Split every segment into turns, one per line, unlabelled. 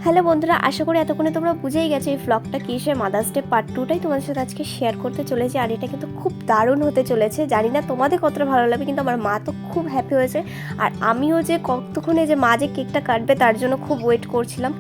Hello বন্ধুরা, আশা করি এতক্ষণে তোমরা বুঝেই গেছো এই ব্লগটা কিসের মাদার্স ডে পার্ট 2টাই তোমাদের সাথে আজকে শেয়ার করতে চলেছি। আর এটা কিন্তু খুব দারুণ হতে চলেছে। জানি না তোমাদের কতটা ভালো লাগবে, কিন্তু আমার মা তো খুব হ্যাপি হয়েছে। আর আমিও যে কতক্ষণে যে মা যে কেকটা কাটবে তার জন্য খুব ওয়েট করছিলাম।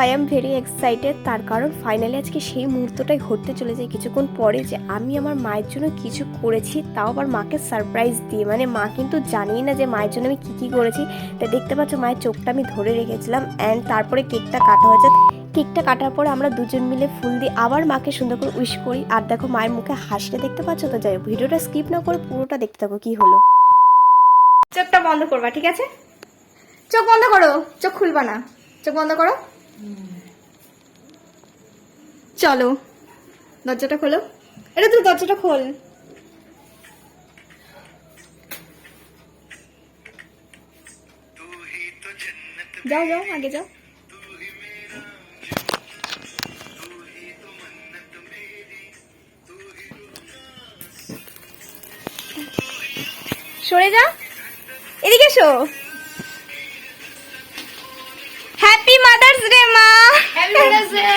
I am very excited. তার কারণ ফাইনালি আজকে সেই মুহূর্তটাই ঘটতে চলেছে কিছুক্ষণ পরে, যে আমি আমার মায়ের জন্য কিছু করেছি, তাও আবার মাকে সারপ্রাইজ দিয়ে। মানে মা কিন্তু জানিই না যে মায়ের জন্য আমি কী করেছি। তা দেখতে পাচ্ছ মায়ের চোখটা আমি ধরে রেখেছিলাম। অ্যান্ড তারপরে কেকটা কাটা হয়েছে। কেকটা কাটার পরে আমরা দুজন মিলে ফুল দিয়ে আবার মাকে সুন্দর করে উইশ করি। আর দেখো মায়ের মুখে হাসিটা দেখতে পাচ্ছ তো। যাই হোক, ভিডিওটা স্কিপ না করে পুরোটা দেখতে থাকো কি হলো।
চোখটা বন্ধ করবা, ঠিক আছে? চোখ বন্ধ করো, চোখ খুলবা না, চোখ বন্ধ করো। চলো দরজাটা খোলো। এটা তুই দরজাটা খোল। যাও যাও, আগে যাও। সরে যা, এদিকে এসো। হ্যাপি মাদার্স ডে মা। Happy mother's day.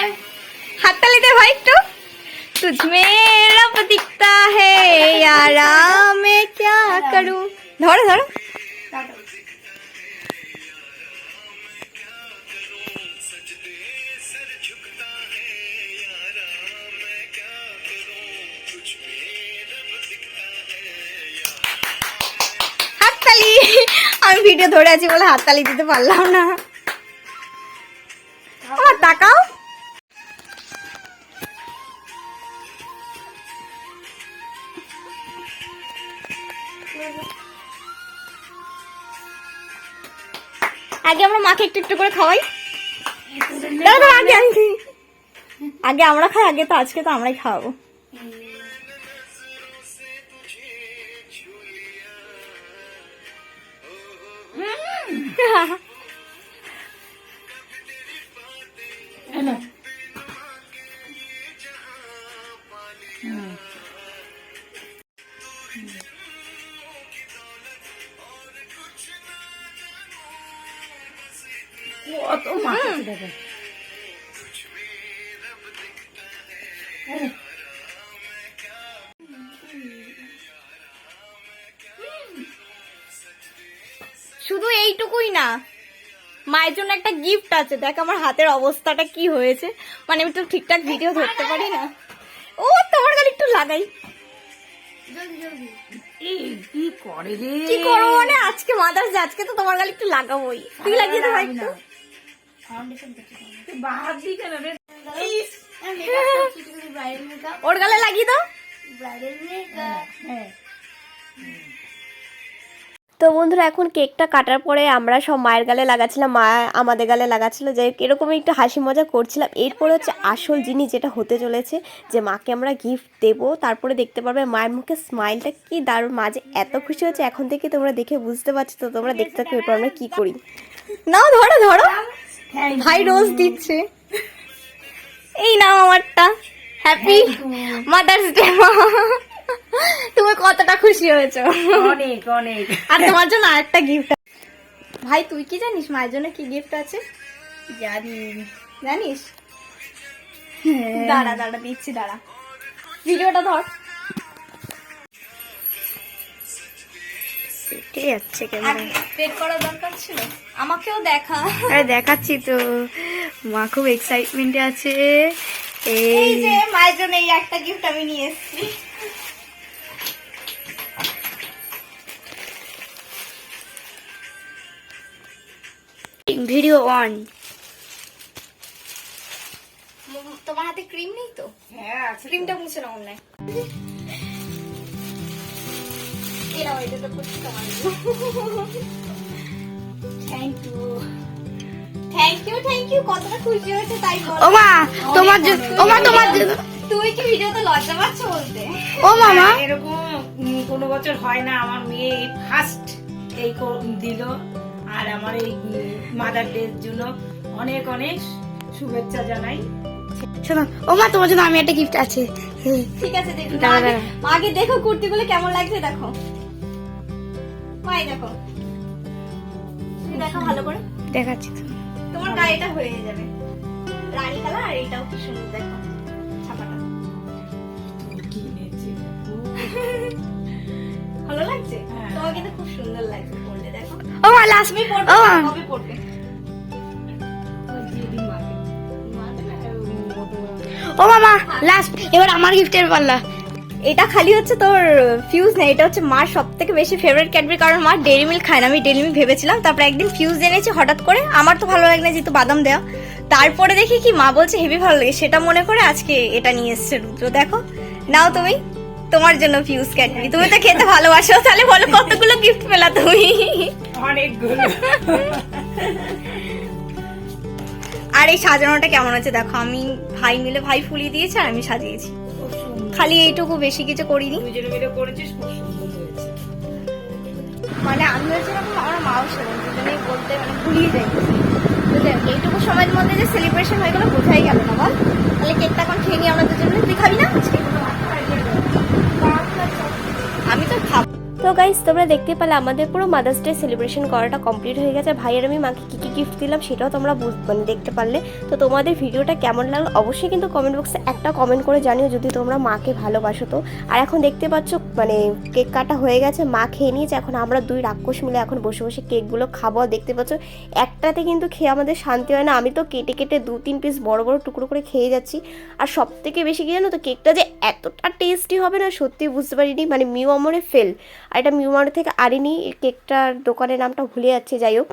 হাততালি দে ভাই একটু। तुझ में रब दिखता है यारा मैं क्या करूं। ধরো ধরো। হাততালি। আমি ভিডিও ধরে আছি বলে হাততালি দিতে পারলাম না। আমার তাকাও। আগে আমরা মাকে একটু একটু করে খাওয়াই। দাদা আগে আগে আমরা খাই, আগে তো আজকে তো আমরাই খাওয়াবো। শুধু এইটুকুই না, মায়ের জন্য একটা গিফট আছে। দেখ আমার হাতের অবস্থাটা কি হয়েছে, মানে আমি তো ঠিকঠাক ভিডিও ধরতে পারি না। ও তোমার গালে একটু লাগাই।
কি করে রে?
কি করবো মানে আজকে মাদার্স ডে, আজকে তো তোমার গালে একটু লাগাবোই। তুই লাগিয়ে দে ভাই একটু। ওর গালে লাগিয়ে দাও।
তো বন্ধুরা, এখন কেকটা কাটার পরে আমরা সব মায়ের গালে লাগাচ্ছিলাম, মা আমাদের গালে লাগাচ্ছিল। যে এরকমই একটু হাসি মজা করছিলাম। এরপরে হচ্ছে আসল জিনিস যেটা হতে চলেছে, যে মাকে আমরা গিফট দেবো। তারপরে দেখতে পারবে মায়ের মুখে স্মাইলটা কি দারুণ। মা যে এত খুশি হচ্ছে এখন থেকে তোমরা দেখে বুঝতে পারছো। তো তোমরা দেখতে থাকো এরপর আমরা কি করি।
নাও ধরো ধরো, ভাই রোজ দিচ্ছে। এই নাও আমারটা। হ্যাপি মাদার্স ডে মা। তুমি কতটা খুশি হয়েছো?
অনেক অনেক।
আর তোমার জন্য আরেকটা গিফট। ভাই তুই কি জানিস মায়ের জন্য কি গিফট আছে?
জানি।
জানিস? দাঁড়া দাঁড়া দিচ্ছি, দাঁড়া। ভিডিওটা ধর।
ঠিক আছে, ক্যামেরা
পেড করার দরকার ছিল। আমাকেও দেখা।
আরে দেখাচ্ছি তো। মা খুব এক্সাইটমেন্টে আছে।
এই যে মায়ের জন্য এই একটা গিফট আমি নিয়ে এসেছি।
Video on.
তোমার হাতে ক্রিম নেই তো?
হ্যাঁ,
ক্রিমটা মুছে নাও না। এরাও এটা তো করছি তোমার। Thank you thank you thank you. কতটা খুশি হয়েছে তাই বল।
ও মা তোমার জন্য, ও মা তোমার জন্য।
তুই কি ভিডিওতে লজ্জা পাচ্ছ বলতে?
ও মামা,
এরকম কোনো বছর হয় না। আমার মেয়ে ফার্স্ট এই দিল। আর আমার এই মাদার ডে জন্য অনেক অনেক শুভেচ্ছা জানাই।
শোনো ও মা, তোমার জন্য আমি একটা গিফট আছে।
ঠিক আছে দেখো।
দাঁড়া, দাঁড়া।
আগে দেখো কুর্তিগুলো কেমন লাগছে দেখো। মাই দেখো, তুমি দেখো ভালো করে।
দেখাচ্ছি তো।
তোমার গায়েটা হয়ে যাবে। রানী কালার, আর এটাও কি সুন্দর দেখো ছাপাটা।
কিনেছি
ভালো লাগছে?
হ্যাঁ।
তোমার কিন্তু খুব সুন্দর লাগছে পরলে, দেখো। ও মা লাস্ট মে পরবে, কবে পরবে?
যেদিন মাকে
ও মামা লাস্ট, এবার আমার গিফটের পাল্লা। এটা খালি হচ্ছে তোর ফিউজ নেই, এটা হচ্ছে মার সব থেকে বেশি ফেভারিট ক্যাডবেরি, কারণ মা ডেইরি মিল্ক খায় না। আমি ডেইরি মিল্ক ভেবেছিলাম, তারপরে একদিন ফিউজ এনেছি হঠাৎ করে, আমার তো ভালো লাগে না যেহেতু বাদাম দেওয়া। তারপরে দেখি কি মা বলছে হেভি ভালো লাগে, সেটা মনে করে আজকে এটা নিয়ে এসছে রুদ্র। দেখো নাও তুমি, তোমার জন্য ফিউজ ক্যাডবেরি। তুমি তো খেতে ভালোবাসো, তাহলে বলো কতগুলো গিফট পেলা তুমি?
অনেকগুলো।
আর এই সাজানোটা কেমন হচ্ছে দেখো, আমি ভাই মিলে, ভাই ফুলিয়ে দিয়েছে আর আমি সাজিয়েছি।
খুব সুন্দর।
খালি এইটুকু, বেশি কিছু করিনি।
দুজনে মিলে করেছিস, খুব সুন্দর হয়েছে।
মানে আমি হচ্ছে এরকম, আমার মাও সেরকম, দুজনেই বলতে মানে ভুলিয়ে যাই। বুঝলেন, এইটুকু সময়ের মধ্যে যে সেলিব্রেশন হয়ে গেল বোঝাই গেল না বল। তাহলে কেকটা এখন খেয়ে নিই আমরা দুজনে। তুই খাবি না আজকে? আমি তো খাবো।
তো গাইস, তোমরা দেখতে পেলে আমাদের পুরো মাদার্স ডে সেলিব্রেশন করাটা কমপ্লিট হয়ে গেছে। ভাইয়ের আমি মাকে কী কী গিফট দিলাম সেটাও তোমরা মানে দেখতে পারলে। তো তোমাদের ভিডিওটা কেমন লাগলো অবশ্যই কিন্তু কমেন্ট বক্সে একটা কমেন্ট করে জানিও, যদি তোমরা মাকে ভালোবাসো তো। আর এখন দেখতে পাচ্ছ মানে কেক কাটা হয়ে গেছে, মা খেয়ে নিয়েছে। এখন আমরা দুই রাক্ষস মিলে এখন বসে বসে কেকগুলো খাবো। আর দেখতে পাচ্ছ একটাতে কিন্তু খেয়ে আমাদের শান্তি হয় না, আমি তো কেটে কেটে 2-3 পিস বড় বড় টুকরো করে খেয়ে যাচ্ছি। আর সব থেকে বেশি কি জানো তো, কেকটা যে এতটা টেস্টি হবে না সত্যি বুঝতে পারিনি। মানে মিউ আমরে ফেল, আর এটা মিউমার থেকে আনিনি, কেকটার দোকানের নামটা ভুলে যাচ্ছে, যাই হোক।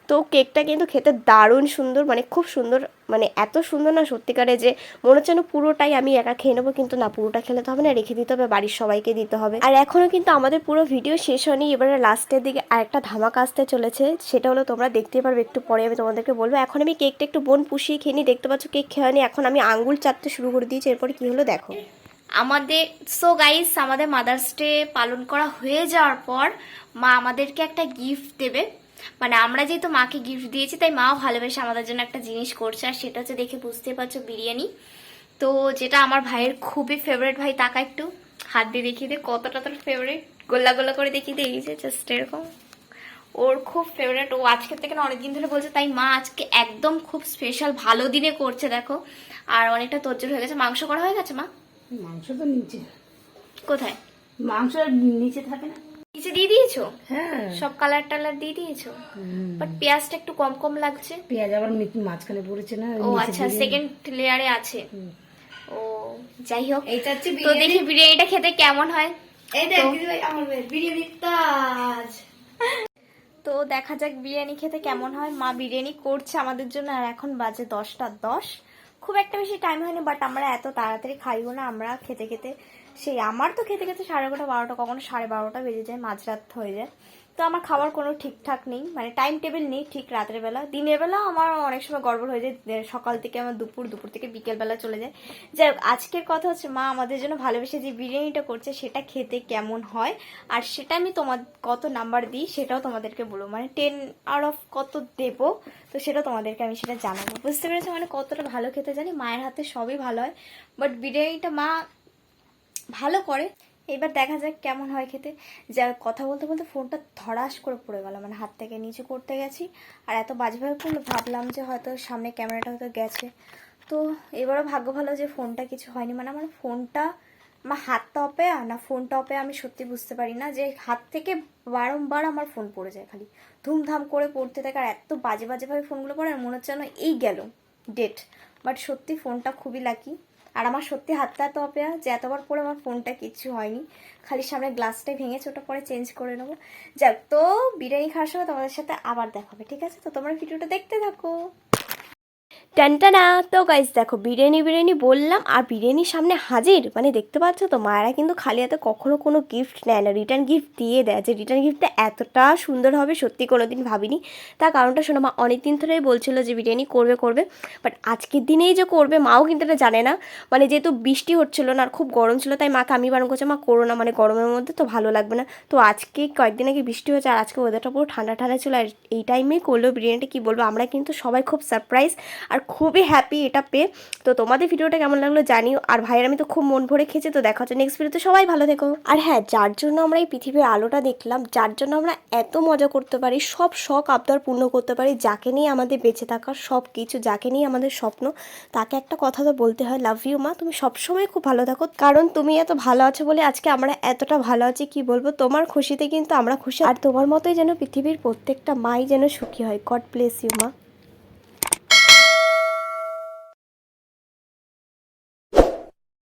তো কেকটা কিন্তু খেতে দারুণ সুন্দর, মানে খুব সুন্দর, মানে এত সুন্দর না সত্যিকারে যে মনে হচ্ছে না পুরোটাই আমি একা খেয়ে নেবো, কিন্তু না, পুরোটা খেলে তো হবে না, রেখে দিতে হবে, বাড়ির সবাইকে দিতে হবে। আর এখনও কিন্তু আমাদের পুরো ভিডিও শেষ হয়নি, এবারে লাস্টের দিকে আরেকটা ধামাকা আসতে চলেছে, সেটা হলো তোমরা দেখতে পারবে একটু পরে, আমি তোমাদেরকে বলবো। এখন আমি কেকটা একটু বোন পুষিয়ে খেয়ে নিই। দেখতে পাচ্ছ কেক খেয়ে নি, এখন আমি আঙ্গুল চাটতে শুরু করে দিয়েছি। এরপরে কী হলো দেখো।
আমাদের সো গাইস, আমাদের মাদার্স ডে পালন করা হয়ে যাওয়ার পর মা আমাদেরকে একটা গিফট দেবে। মানে আমরা যেহেতু মাকে গিফট দিয়েছি, তাই মাও ভালোবেসে আমাদের জন্য একটা জিনিস করছে, আর সেটা হচ্ছে দেখে বুঝতে পারছো বিরিয়ানি। তো যেটা আমার ভাইয়ের খুবই ফেভারিট। ভাই তাকা একটু, হাত দিয়ে দেখিয়ে দে কতটা তোর ফেভারিট, গোল্লা গোল্লা করে দেখিয়ে দিয়ে গেছে জাস্ট এরকম। ওর খুব ফেভারিট, ও আজকের থেকে না অনেকদিন ধরে বলছে, তাই মা আজকে একদম খুব স্পেশাল ভালো দিনে করছে দেখো। আর অনেকটা তোরজোর হয়ে গেছে। মাংস করা হয়ে গেছে মা?
মাংস তো নিচে।
কোথায়?
মাংস আর নিচে থাকে না?
নিচে দিয়ে দিয়েছো?
হ্যাঁ,
সব কালার টালার দিয়ে দিয়েছো, বাট পেঁয়াজটা একটু কম কম লাগছে।
পেঁয়াজ আবার মাঝখানে পড়েছে না?
ও
নিচে
আচ্ছা,
দিয়ে-
সেকেন্ড লেয়ারে আছে। ও যাই হোক,
এইটা হচ্ছে
তো দেখি বিরিয়ানিটা খেতে কেমন হয়। তো দেখা যাক বিরিয়ানি খেতে কেমন হয়। মা বিরিয়ানি করছে আমাদের জন্য, আর এখন বাজে 10টা 10। খুব একটা বেশি টাইম হয়নি, বাট আমরা এত তাড়াতাড়ি খাইও না। আমরা খেতে খেতে সেই, আমার তো খেতে খেতে 11:30 12টা, কখনো 12:30 বেজে যায়, মাঝরাত হয়ে যায়। তো আমার খাওয়ার কোনো ঠিকঠাক নেই, মানে টাইম টেবিল নেই ঠিক রাতের বেলা। দিনের বেলা আমার অনেক সময় গড়বড় হয়ে যায়, সকাল থেকে আমার দুপুর, দুপুর থেকে বিকেল বেলা চলে যায়। যাই হোক, আজকের কথা হচ্ছে মা আমাদের জন্য ভালোবেসে যে বিরিয়ানিটা করছে সেটা খেতে কেমন হয়, আর সেটা আমি তোমার কত নাম্বার দিই সেটাও তোমাদেরকে বলবো, মানে 10 আউট অফ কত দেবো, তো সেটা তোমাদেরকে আমি সেটা জানাবো। বুঝতে পেরেছো, মানে কতটা ভালো খেতে জানি। মায়ের হাতে সবই ভালো হয়, বাট বিরিয়ানিটা মা ভালো করে। এবার দেখা যাক কেমন হয় খেতে। যা কথা বলতে বলতে ফোনটা ধরাস করে পড়ে গেল, মানে হাত থেকে নিচু করতে গেছি, আর এত বাজেভাবে পড়লো, ভাবলাম যে হয়তো সামনে ক্যামেরাটা হয়তো গেছে। তো এবারও ভাগ্য ভালো যে ফোনটা কিছু হয়নি। মানে আমার ফোনটা, আমার হাতটা অপে না ফোনটা অপে, আমি সত্যি বুঝতে পারি না, যে হাত থেকে বারংবার আমার ফোন পড়ে যায়, খালি ধুমধাম করে পড়তে থাকে, আর এত বাজে বাজেভাবে ফোনগুলো পড়ে, আর মনে হচ্ছে যেন এই গেল ডেট। বাট সত্যি ফোনটা খুবই লাকি, আর আমার সত্যি হাতটা এত অপেয়া যে এতবার পরে আমার ফোনটা কিচ্ছু হয়নি, খালি সামনে গ্লাসটাই ভেঙেছে, ওটা পরে চেঞ্জ করে নেবো। যাক, তো বিরিয়ানি খাওয়ার সময় তোমাদের সাথে আবার দেখা হবে, ঠিক আছে? তো তোমরা ভিডিওটা দেখতে থাকো।
টানটানা। তো গাইস দেখো, বিরিয়ানি বললাম, আর বিরিয়ানির সামনে হাজির, মানে দেখতে পাচ্ছ তো, মায়েরা কিন্তু খালি হাতে কখনো কোনো গিফট নেয় না, রিটার্ন গিফট দিয়ে দেয়। যে রিটার্ন গিফটটা এতটা সুন্দর হবে সত্যি কোনোদিন ভাবিনি। তার কারণটা শোনো, মা অনেক দিন ধরেই বলছিল যে বিরিয়ানি করবে, বাট আজকের দিনেই যে করবে মাও কিন্তু এটা জানে না। মানে যেহেতু বৃষ্টি হচ্ছিলো না আর খুব গরম ছিল, তাই মাকে আমি বারণ করছি, মা করো না, মানে গরমের মধ্যে তো ভালো লাগবে না। তো আজকে কয়েকদিন আগে বৃষ্টি হয়েছে, আর আজকে ওয়েদারটা পুরো ঠান্ডা ঠান্ডা ছিল, আর এই টাইমেই করলো বিরিয়ানিটা। কি বলবো, আমরা কিন্তু সবাই খুব সারপ্রাইজ। আর খুবই হ্যাপি এটা পেয়ে। তো তোমাদের ভিডিওটা কেমন লাগলো জানিও। আর ভাইয়ের আমি তো খুব মন ভরে খেয়েছি। তো দেখা হচ্ছে নেক্সট ভিডিওতে, সবাই ভালো থেকো। আর হ্যাঁ, যার জন্য আমরা এই পৃথিবীর আলোটা দেখলাম, যার জন্য আমরা এত মজা করতে পারি, সব শখ আবদার পূর্ণ করতে পারি, যাকে নিয়ে আমাদের বেঁচে থাকার সব কিছু, যাকে নিয়ে আমাদের স্বপ্ন, তাকে একটা কথা তো বলতে হয়, লাভ ইউ মা, তুমি সবসময় খুব ভালো থাকো। কারণ তুমি এত ভালো আছো বলে আজকে আমরা এতটা ভালো আছি। কি বলবো, তোমার খুশিতে কিন্তু আমরা খুশি। আর তোমার মতোই যেন পৃথিবীর প্রত্যেকটা মাই যেন সুখী হয়। গড ব্লেস ইউ মা।